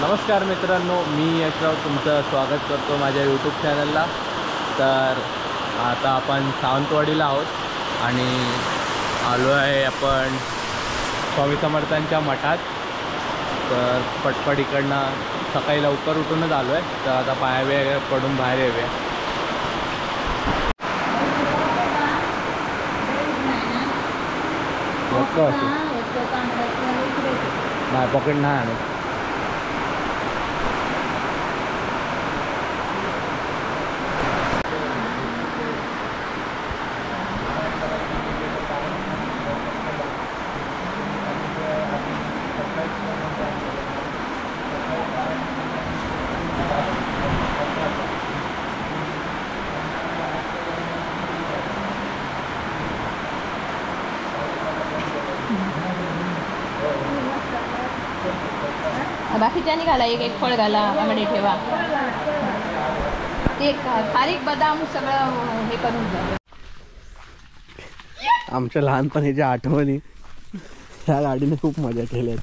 नमस्कार मित्रांनो, मी यशराव तुमचं स्वागत करतो माझ्या यूट्यूब चॅनलला। तर आता आपण सावंतवाडीला आहोत आणि आलो आहे आपण स्वामी समर्थांच्या मठात। तर पटपट इकडनं सकाळी लवकर उठूनच आलो आहे। तर आता पाया पडून बाहेर येऊया। नाही पकड नाही आणत। बाकीच्यानी घाला, एक फळ घाला, आंबे ठेवा, एक खारीक बदाम सगळं हे करून द्या। आमच्या लहानपणीच्या आठवणी ह्या गाडीने खूप मजा केली।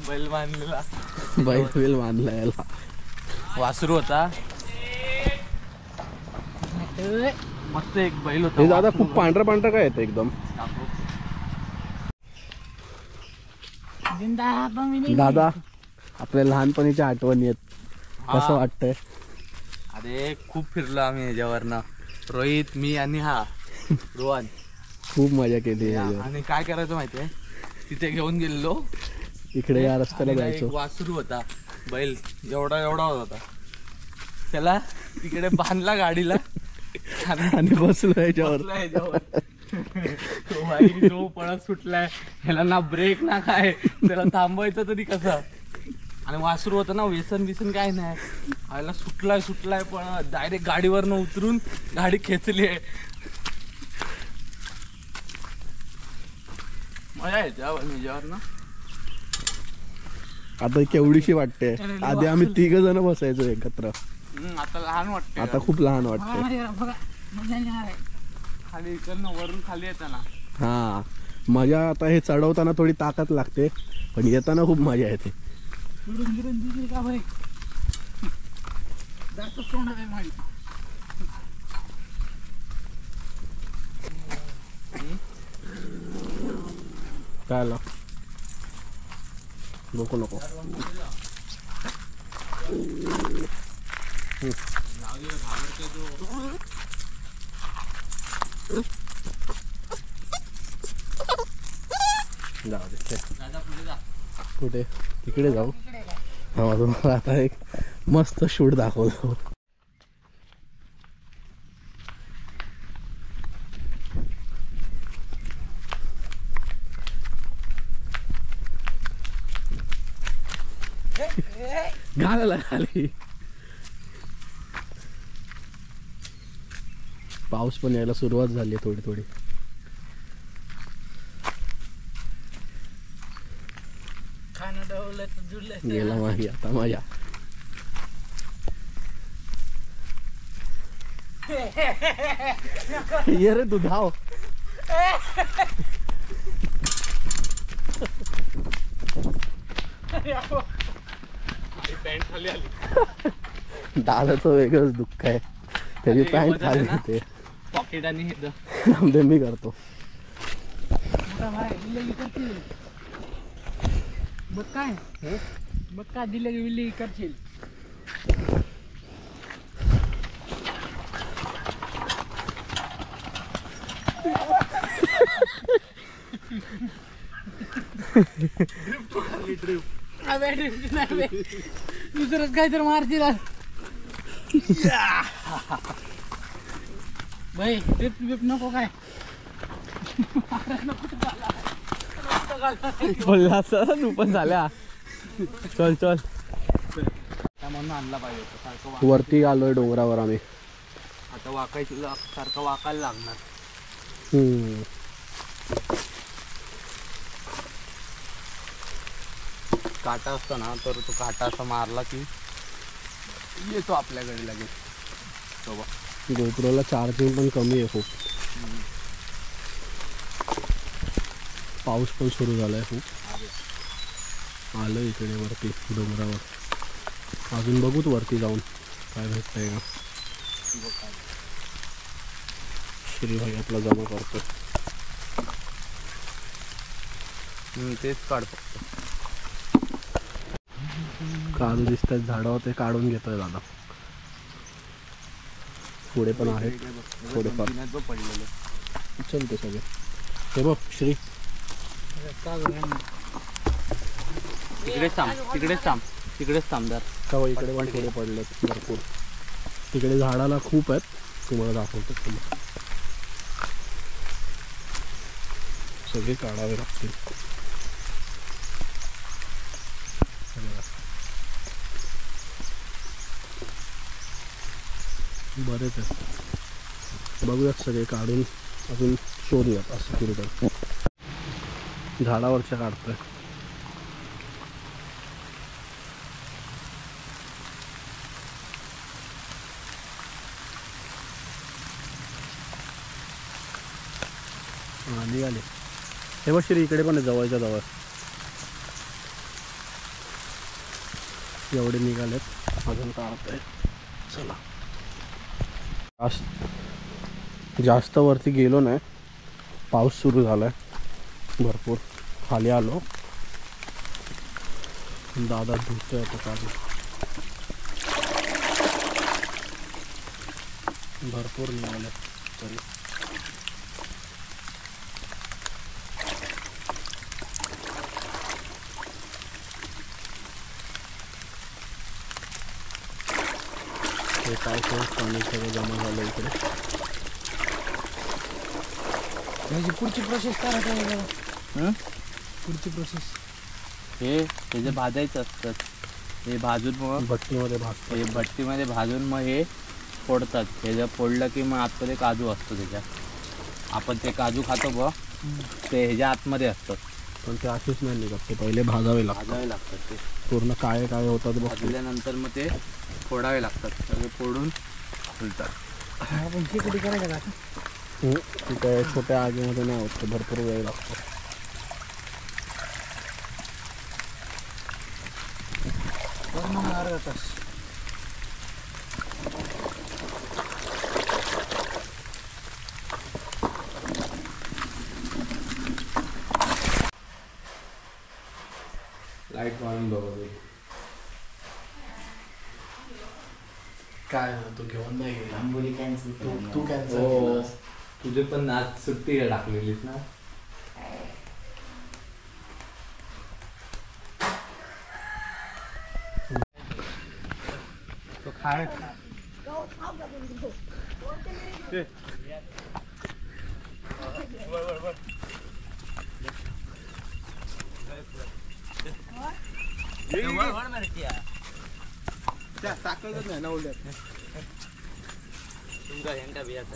बैल बांधलेला, बैल बांधला याला, वासरू होता मस्त, एक बैल होता। हे दादा खूप पांढरा पांढरा काय येतं एकदम। दादा आपल्या लहानपणीच्या आठवणी आहेत, कसं वाटतंय? अरे खूप फिरलो आम्ही ह्याच्यावरनं, रोहित, मी आणि हा रोहन, खूप मजा केली। आणि काय करायचं माहितीये, तिथे घेऊन गेलेलो, इकडे या रस्त्याला जायचो। वासरू होता, बैल एवढा एवढा होता, त्याला तिकडे बांधला गाडीला आणि बसलो याच्यावर। तो पळत सुटलाय, ह्याला ना ब्रेक ना काय, त्याला थांबवायचं तरी कसं। आणि वासरू होतं ना, व्यसन बिसन काय नाही, ह्याला सुटलाय पण डायरेक्ट गाडीवरनं उतरून गाडी खेचली आहे। मजा येते ह्याच्यावर ना। आता केवढीशी वाटते, आधी आम्ही 3 जण बसायचो एकत्र, आता लहान वाटते, आता खूप लहान वाटते। खाली इकडनं वरून खाली येताना हा मजा, आता हे चढवताना थोडी ताकद लागते, पण येताना खूप मजा येते। काय नको नको जाऊ दे, कुठे तिकडे जाऊ। हा तुम्हाला आता एक मस्त शूट दाखवतो। घालायला खाली पाऊस पण यायला सुरुवात झाली थोडी थोडी। गेला माही, आता मजा। ये रे तू धाव। पॅन्ट खाली आली, दादाचं वेगळंच दुःख आहे, त्याची पॅन्ट खाली येते। पॉकेट आणि मी करतो। बघ काय दिले विल्ली करशील। दुसरंच काय तर मारतील भाई, ट्रिप नको काय बोलला असं तू पण झाल्या। चल चल, म्हणून आणला पाहिजे। वरती आलोय डोंगरावर आम्ही, आता वाकायचं सारखं वाकायला लागणार। काटा असतो ना, तर तो काटा असा मारला की येतो आपल्याकडे लगेच। गोप्रोला चार्जिंग पण कमी आहे खूप। पाऊस पण सुरू झालाय खूप। आलं इकडे वरती डोंगरावर. अजून बघूच वरती जाऊन काय भेटतंय का. श्रीभाई आपला जमा करतो. तेच काढ फक्त. काजू दिसतात झाडावर ते काढून घेतोय दादा. पुढे पण आहेत थोडेफार चलते सगळे. हे बघ श्री तिकडेच थांब जर. का इकडे पण थोडे पडलेत भरपूर. तिकडे झाडाला खूप आहेत, तुम्हाला दाखवतो. सगळे काढावे लागतील. बरेच आहेत, बघूयात सगळे काढून अजून शोधूयात. असं कुठे झाडावरच्या काढतोय. निघाले. हे बघ श्री इकडे पण आहे जवळच्या जवळ. एवढे निघालेत, अजून काढतोय. चला जास्त वरती गेलो नाही, पाऊस सुरू झालाय भरपूर. खाली आलो. दादा धुतोय आता काजू. भरपूर निघाले. तरी पावसाळ्यात पाणी सगळं जमा झालं इकडे. त्याची पुढची प्रोसेस काय आहे? पुढची प्रोसेस हे त्याचे भाजायचं असतं. हे भाजून मग भट्टीमध्ये भाजतात. हे भट्टीमध्ये भाजून मग हे फोडतात. हे जर फोडलं की मग आतमध्ये काजू असतो त्याच्यात. आपण ते काजू खातो बघ, ते ह्याच्या आतमध्ये असतात. पण ते असेच नाही निघत, ते पहिले भाजावे लागतात. ते पूर्ण काय काय होतात बघ. भाजल्यानंतर मग ते फोडावे लागतात. सगळे फोडून फुलतात. ती काय छोट्या आगीमध्ये नाही होत, भरपूर वेळ लागतो. लाईट मारून बघू. काय तू घेऊन नाही गेला? आंबोली कॅन्सल तू कॅन्सल. तुझे पण आज सुट्टी टाकलेलीस ना. तो खाय टाकतच नाही ना उलट. तुमचा हेंडा बियाचा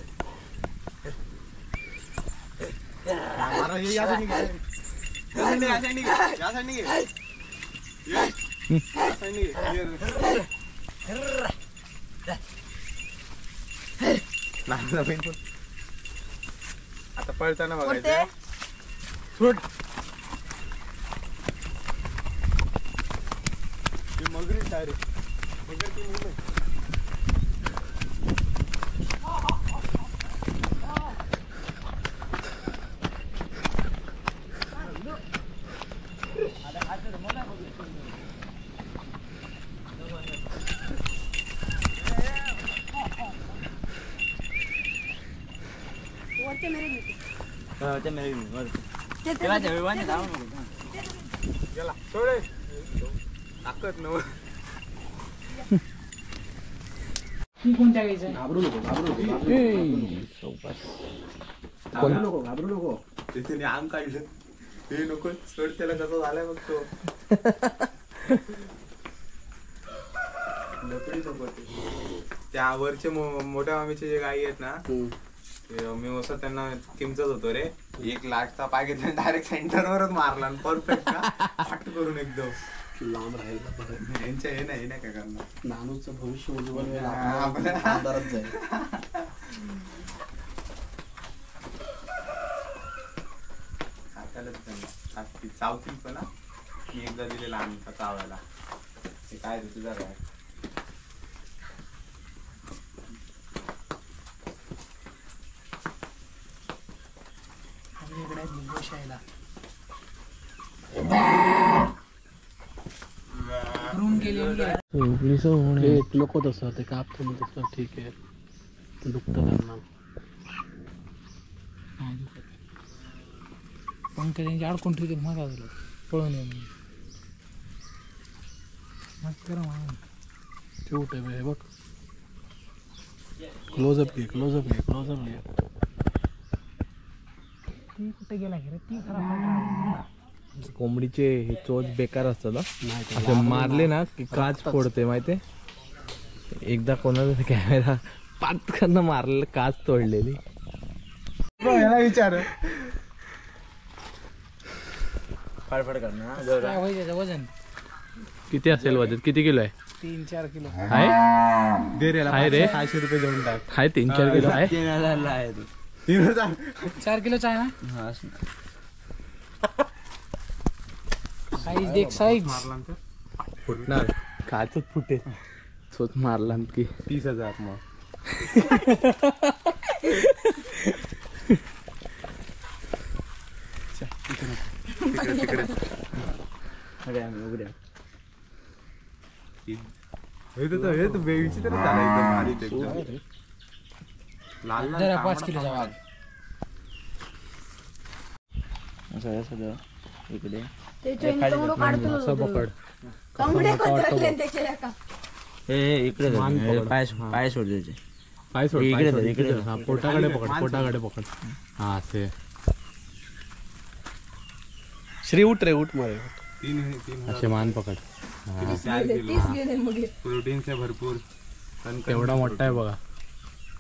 आता पळताना बघायचं. सोड मगरी डायरेक्ट मगर ती मुलं. गेला सोडे ताकद नव. घाबरू नको, घाबरू नको. त्याने आम काढलं. हे नको सोड, त्याला कसं झालंय बघ तो. लकडी नको ते. त्या वरचे मोठ्या मामीचे जे गाई आहेत ना, मी असं त्यांना किमचत होतो रे. एक लाटचा पाय घेतला डायरेक्ट सेंटरवरच मारला. परफेक्ट फाट करून एकदम लांब राहील. यांच्या हे नाही काय करणार. नानूचं भविष्य उज्ज्वल जाईल. चावतील पण मी एकदा दिले लहान चावायला. ते काय रे तुझा काय लोक तसं ते कापतो तसं ठीक आहे. दुखतं त्यांना. पंख त्यांची अडकून ठेवते मजा झालं पळून ये म्हणून. मस्त करा म्हणून क्यूट आहे बघ. क्लोजअप घे क्लोजअप घे क्लोजअप घे. ती कुठे गेला रे ती खराब. कोंबडीचे हे चोच बेकार असतात ना. नाही असे मारले ना की काच फोडते माहितीये. एकदा कोणाचा कॅमेरा पाटकन मारलेलं काच तोडलेली. याला विचार फडफड करणार. काय होईल त्याचं वजन किती असेल वजन? किती किलो आहे? 3-4 किलो आहे दे रे आहे रे. 600 रुपये देऊन टाक. आहे 3-4 किलो आहे. 3000 4 किलोचा आहे ना. साईज देख साईज. फुटणार काचच फुटे. चोच मारला की 30,000 मग. हे तर विचित्र झाला एकदम भारी ते एकदम. लाल लाल जरा 5 तांबडा किलोचा तांबडा. सगळं इकडे असं पकड. इकडे पाय सोड त्याचे. पाय सोड इकडे पाय सोड, धर, इकडे इकडे धर. हा, पोटाकडे पकड पोटाकडे पकड. हा असे. श्री उठ रे उठ मारे. 3 असे मान पकड. 4 किलो प्रोटीन से भरपूर. एवढा मोठा आहे बघा.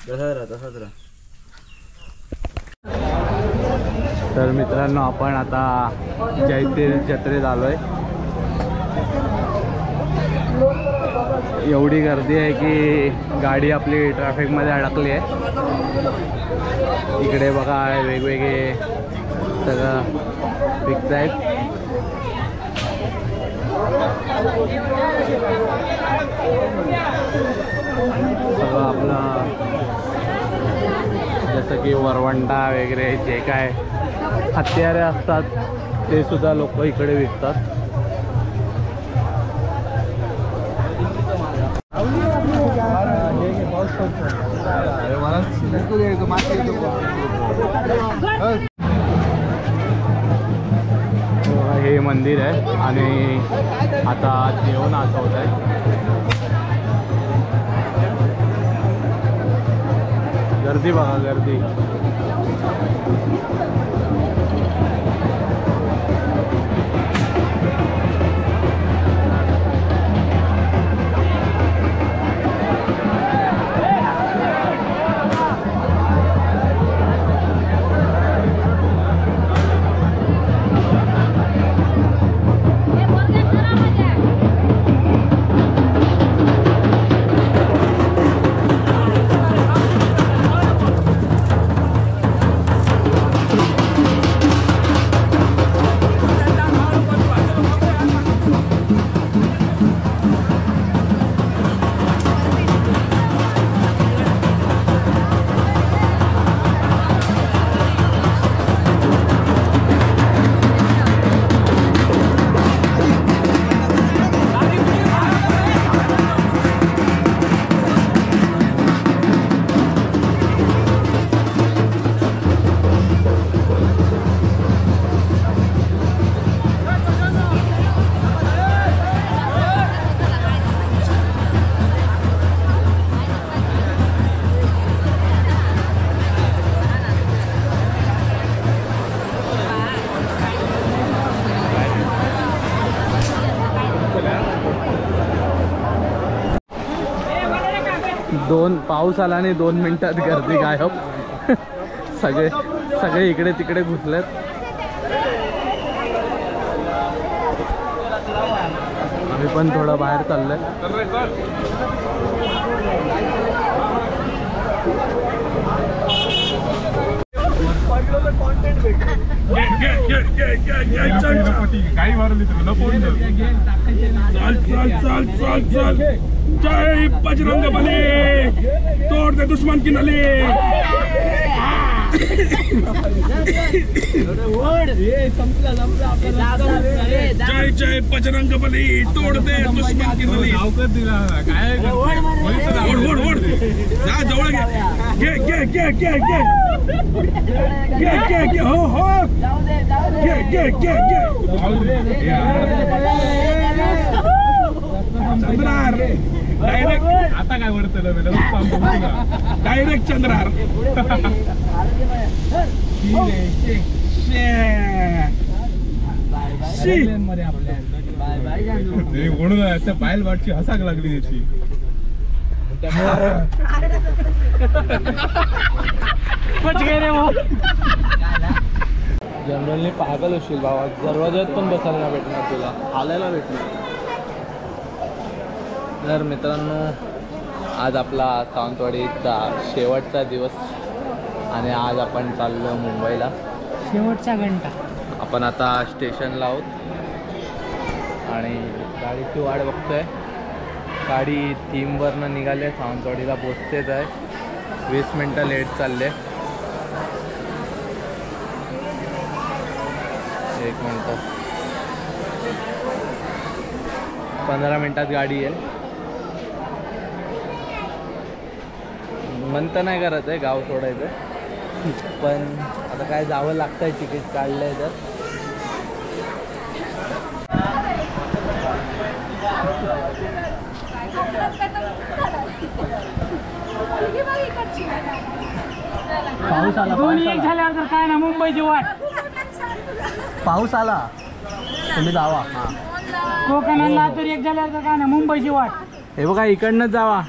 तसाच राहा. तर मित्रांनो आपण आता जैतीर जत्रेत आलोय. एवढी गर्दी आहे की गाडी आपली ट्रॅफिकमध्ये अडकली आहे. इकडे बघा वेगवेगळे सगळं विकत आहेत. सगळं आपलं जसं की वरवंटा वगैरे जे काय हत्यारे असतात ते सुद्धा लोक इकडे विकतात. हे मंदिर आहे आणि आता जेवण आठवत आहे. गर्दी बघा गर्दी. पाऊस आला आणि 2 मिनिटात गर्दी गायब. सगळे इकडे तिकडे घुसलेत. आम्ही पण थोडं बाहेर चाललोय. काही मारली तुला फोन चाल चाल चाल चाल चाल जय बजरंग बली तोड़ दे दुश्मन की नली जय जय बजरंग बली तोड़ दे दुश्मन की नली ओढ ओढ ओढ जा जवळ घे घे घे घे घे घे घे घे हो हो घे घे घे घे चंद्रार डायरेक्ट आता काय वरतलं डायरेक्ट चंद्रार म्हणून त्या पायल वाटची हसाक लागली त्याची जनरलने पागल होशील बाबा, दरवाज्यात पण बसायला नाही भेटणार तुला, हालायला भेटणार. तर मित्रांनो, आज आपला सावंतवाडीचा शेवटचा दिवस आणि आज आपण चाललो मुंबईला. शेवटचा घंटा. आपण आता स्टेशनला आहोत आणि गाडीची वाट बघतोय. गाडी 3वरनं निघाली, सावंतवाडीला पोचतेच आहे. 20 मिनटं लेट चालले. 1 मिनटं, 15 मिनटात गाडी येईल. मन तर नाही करत आहे गाव सोडायचं, पण आता काय जावं लागतंय, तिकीट काढलंय तर. पाऊस आला, दोन्ही एक झाल्यावर तर काय ना मुंबईची वाट. पाऊस आला, तुम्ही जावा. हां, कोकणाला तर एक झाल्यावर तर काय ना मुंबईची वाट. हे बघा इकडनंच जावा.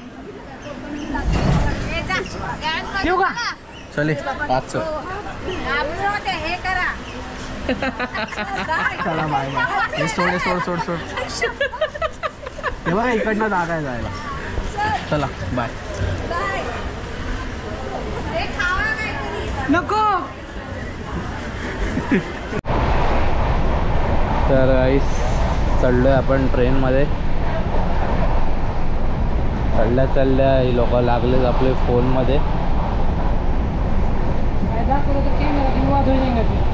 ठेवू का? चले 500. चला बाय बाय. हे सोड सोड सोड सोड. हे बघा इकडनं जागा आहे जायला. चला बाय. नको. तर चढलोय आपण ट्रेनमध्ये. चढल्या चढल्या ही लोक लागलेच आपले फोनमध्ये. दाखवलं तर कॅमेरा वाद होईल का ते.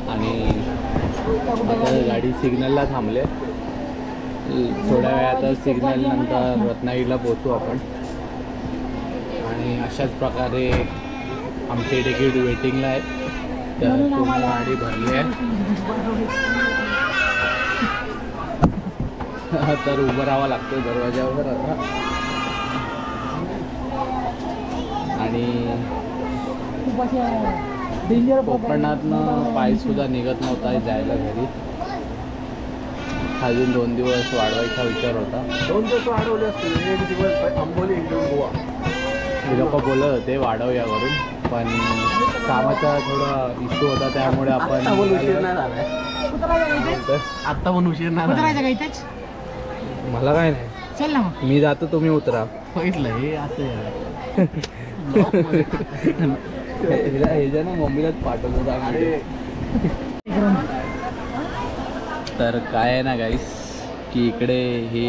आणि आता गाडी सिग्नलला थांबले. थोड्या वेळात सिग्नल नंतर रत्नागिरीला पोहोचू आपण. आणि अशाच प्रकारे आमचे तिकीट वेटिंगला आहे. तर पूर्ण गाडी भरली आहे. तर उभं राहावं लागतं दरवाजावर आता. आणि कोकणातनं पायसुद्धा निघत नव्हता जायला घरी. अजून 2 दिवस वाढवायचा विचार होता. 2 दिवस वाढवले असते. 1 दिवस आंबोली, 1 दिवस गोवा. हे लोक बोलत होते वाढवूया करून, पण कामाचा थोडा इश्यू होता त्यामुळे आपण उशीर नाही झाला. आत्ता पण उशीर नाही झाला. उतरायचं का इथेच? मला काय नाही, चल ना मग. मी जातो तुम्ही उतरा. बघितलं हे असं ह्याच्या ना मम्मीलाच पाठवतो त्यामध्ये. तर काय आहे ना गाईस, की इकडे ही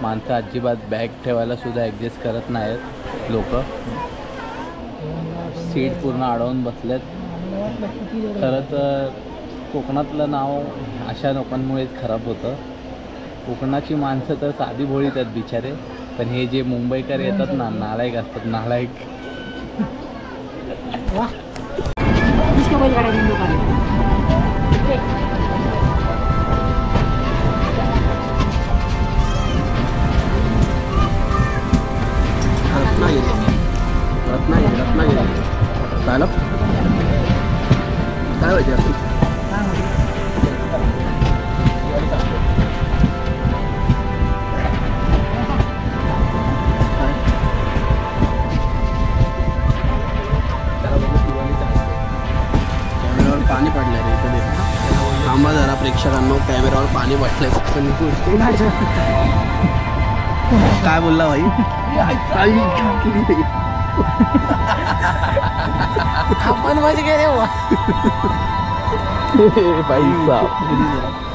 माणसं अजिबात बॅग ठेवायला सुद्धा ॲडजस्ट करत नाहीत. लोक सीट पूर्ण अडवून बसलेत. खरं तर कोकणातलं नाव अशा लोकांमुळेच खराब होतं. कोकणाची माणसं तर साधी भोळीत आहेत बिचारे, पण हे जे मुंबईकर येतात ना नालायक असतात नालायक. रत्नागिरी चालव काय पाहिजे आपण कॅमेऱ्यावर पाणी पडलंय रे इथे थांबा जरा प्रेक्षकांनो कॅमेऱ्यावर पाणी पडलंय काय बोलला भाई आपण मजा गेले भाई साहब